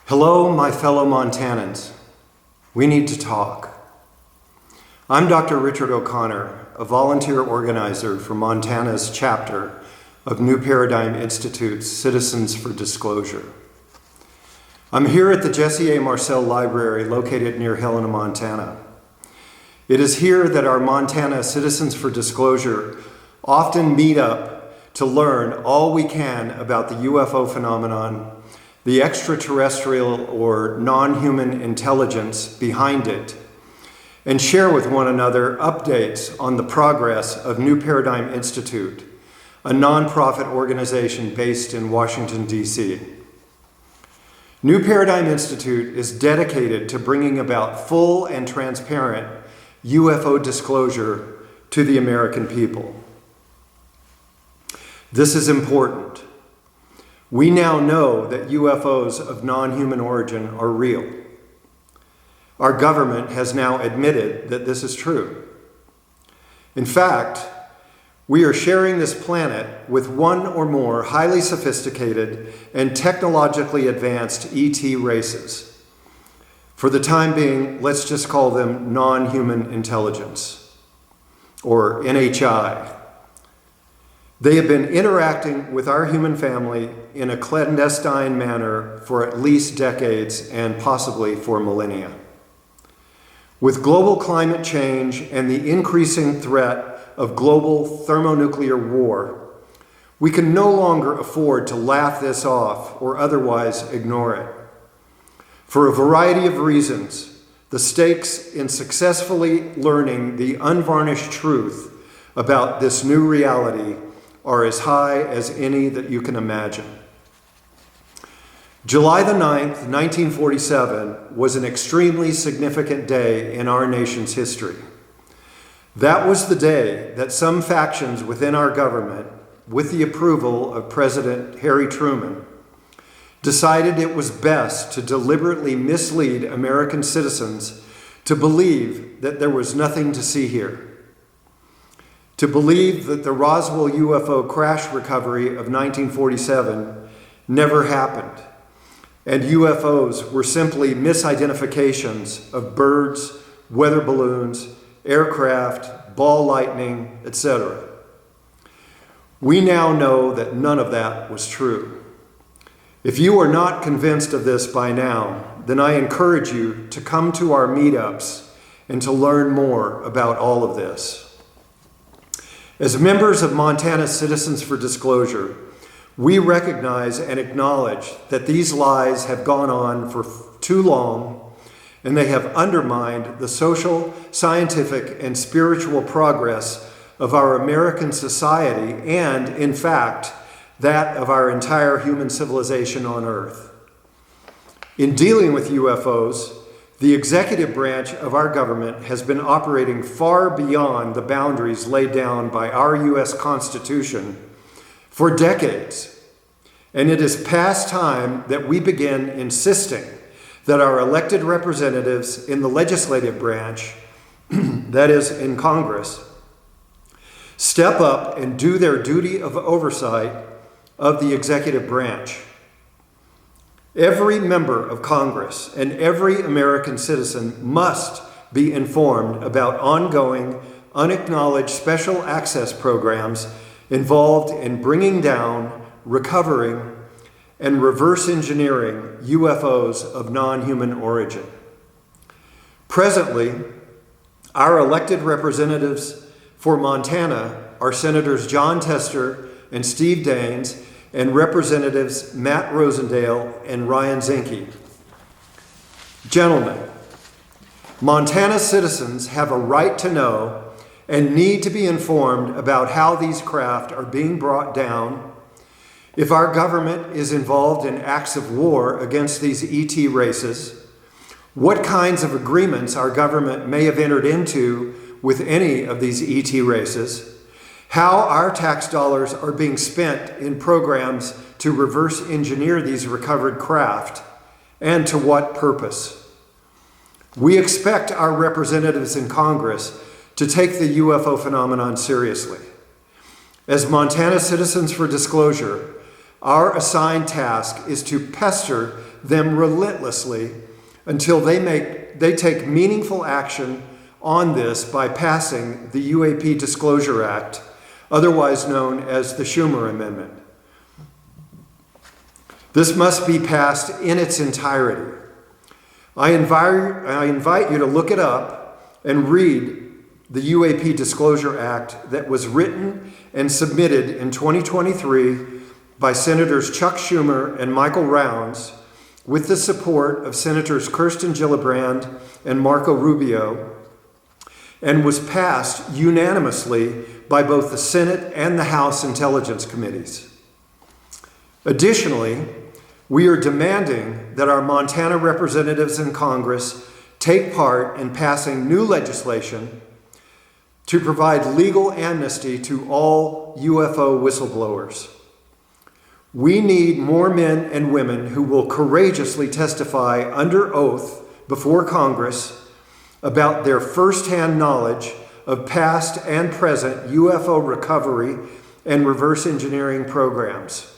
Hello, my fellow Montanans. We need to talk. I'm Dr. Richard O'Connor, a volunteer organizer for Montana's chapter of New Paradigm Institute's Citizens for Disclosure. I'm here at the Jesse A. Marcel Library located near Helena, Montana. It is here that our Montana Citizens for Disclosure often meet up to learn all we can about the UFO phenomenon, the extraterrestrial or non-human intelligence behind it, and share with one another updates on the progress of New Paradigm Institute, a nonprofit organization based in Washington, D.C. New Paradigm Institute is dedicated to bringing about full and transparent UFO disclosure to the American people. This is important. We now know that UFOs of non-human origin are real. Our government has now admitted that this is true. In fact, we are sharing this planet with one or more highly sophisticated and technologically advanced ET races. For the time being, let's just call them non-human intelligence, or NHI. They have been interacting with our human family in a clandestine manner for at least decades and possibly for millennia. With global climate change and the increasing threat of global thermonuclear war, we can no longer afford to laugh this off or otherwise ignore it. For a variety of reasons, the stakes in successfully learning the unvarnished truth about this new reality are as high as any that you can imagine. July the 9th, 1947 was an extremely significant day in our nation's history. That was the day that some factions within our government, with the approval of President Harry Truman, decided it was best to deliberately mislead American citizens to believe that there was nothing to see here. To believe that the Roswell UFO crash recovery of 1947 never happened, and UFOs were simply misidentifications of birds, weather balloons, aircraft, ball lightning, etc. We now know that none of that was true. If you are not convinced of this by now, then I encourage you to come to our meetups and to learn more about all of this. As members of Montana Citizens for Disclosure, we recognize and acknowledge that these lies have gone on for too long, and they have undermined the social, scientific, and spiritual progress of our American society and, in fact, that of our entire human civilization on Earth. In dealing with UFOs, the executive branch of our government has been operating far beyond the boundaries laid down by our U.S. Constitution for decades, and it is past time that we begin insisting that our elected representatives in the legislative branch, that is, in Congress, step up and do their duty of oversight of the executive branch. Every member of Congress and every American citizen must be informed about ongoing, unacknowledged special access programs involved in bringing down, recovering, and reverse engineering UFOs of non-human origin. Presently, our elected representatives for Montana are Senators John Tester and Steve Daines, and Representatives Matt Rosendale and Ryan Zinke. Gentlemen, Montana citizens have a right to know and need to be informed about how these craft are being brought down, if our government is involved in acts of war against these ET races, what kinds of agreements our government may have entered into with any of these ET races, how our tax dollars are being spent in programs to reverse engineer these recovered craft, and to what purpose. We expect our representatives in Congress to take the UFO phenomenon seriously. As Montana Citizens for Disclosure, our assigned task is to pester them relentlessly until they take meaningful action on this by passing the UAP Disclosure Act, otherwise known as the Schumer Amendment. This must be passed in its entirety. I invite you to look it up and read the UAP Disclosure Act that was written and submitted in 2023 by Senators Chuck Schumer and Michael Rounds, with the support of Senators Kirsten Gillibrand and Marco Rubio, and was passed unanimously by both the Senate and the House Intelligence Committees. Additionally, we are demanding that our Montana representatives in Congress take part in passing new legislation to provide legal amnesty to all UFO whistleblowers. We need more men and women who will courageously testify under oath before Congress about their firsthand knowledge of past and present UFO recovery and reverse engineering programs.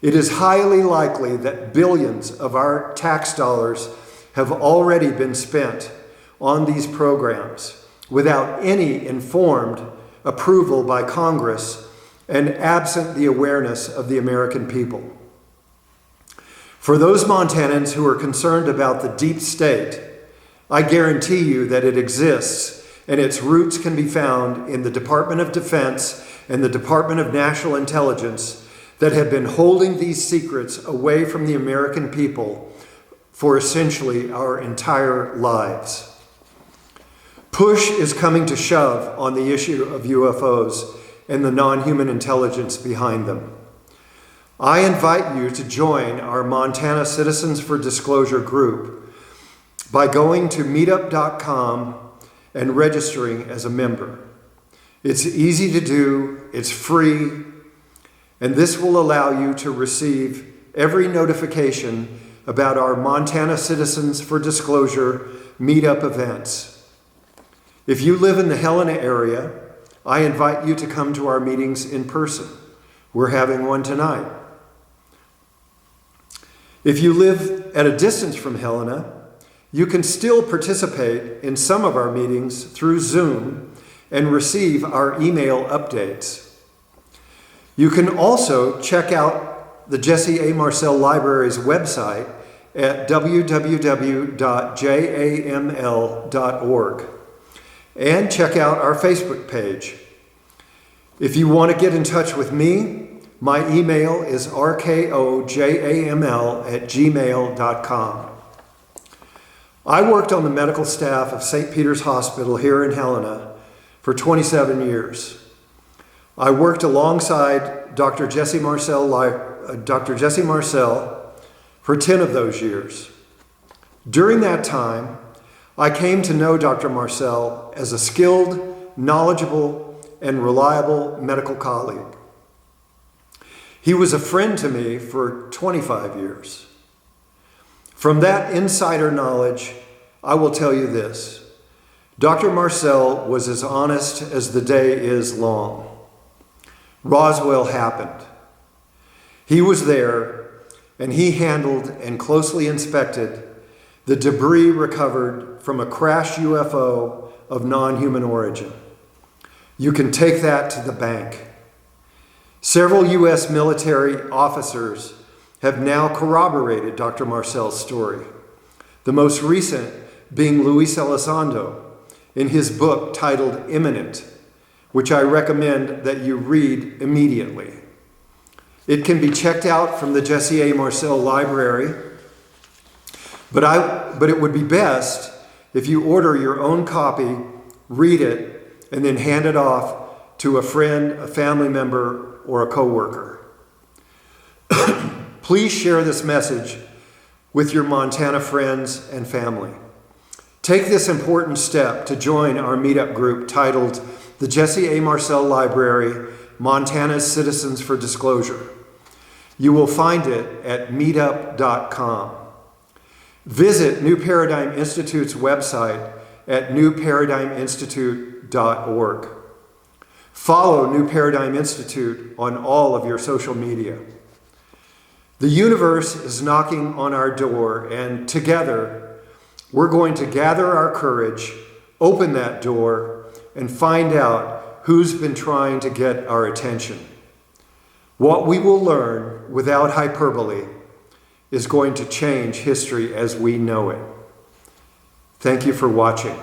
It is highly likely that billions of our tax dollars have already been spent on these programs without any informed approval by Congress and absent the awareness of the American people. For those Montanans who are concerned about the deep state, I guarantee you that it exists, and its roots can be found in the Department of Defense and the Department of National Intelligence that have been holding these secrets away from the American people for essentially our entire lives. Push is coming to shove on the issue of UFOs and the non-human intelligence behind them. I invite you to join our Montana Citizens for Disclosure group by going to meetup.com and registering as a member. It's easy to do, it's free, and this will allow you to receive every notification about our Montana Citizens for Disclosure meetup events. If you live in the Helena area, I invite you to come to our meetings in person. We're having one tonight. If you live at a distance from Helena, you can still participate in some of our meetings through Zoom and receive our email updates. You can also check out the Jesse A. Marcel Library's website at www.jaml.org and check out our Facebook page. If you want to get in touch with me, my email is rkojaml@gmail.com. I worked on the medical staff of St. Peter's Hospital here in Helena for 27 years. I worked alongside Dr. Jesse Marcel for 10 of those years. During that time, I came to know Dr. Marcel as a skilled, knowledgeable, and reliable medical colleague. He was a friend to me for 25 years. From that insider knowledge, I will tell you this. Dr. Marcel was as honest as the day is long. Roswell happened. He was there, and he handled and closely inspected the debris recovered from a crashed UFO of non-human origin. You can take that to the bank. Several U.S. military officers have now corroborated Dr. Marcel's story, the most recent being Luis Elizondo in his book titled Imminent, which I recommend that you read immediately. It can be checked out from the Jesse A. Marcel Library, but it would be best if you order your own copy, read it, and then hand it off to a friend, a family member, or a coworker. Please share this message with your Montana friends and family. Take this important step to join our meetup group titled the Jesse A. Marcel Library, Montana's Citizens for Disclosure. You will find it at meetup.com. Visit New Paradigm Institute's website at newparadigminstitute.org. Follow New Paradigm Institute on all of your social media. The universe is knocking on our door, and together we're going to gather our courage, open that door, and find out who's been trying to get our attention. What we will learn, without hyperbole, is going to change history as we know it. Thank you for watching.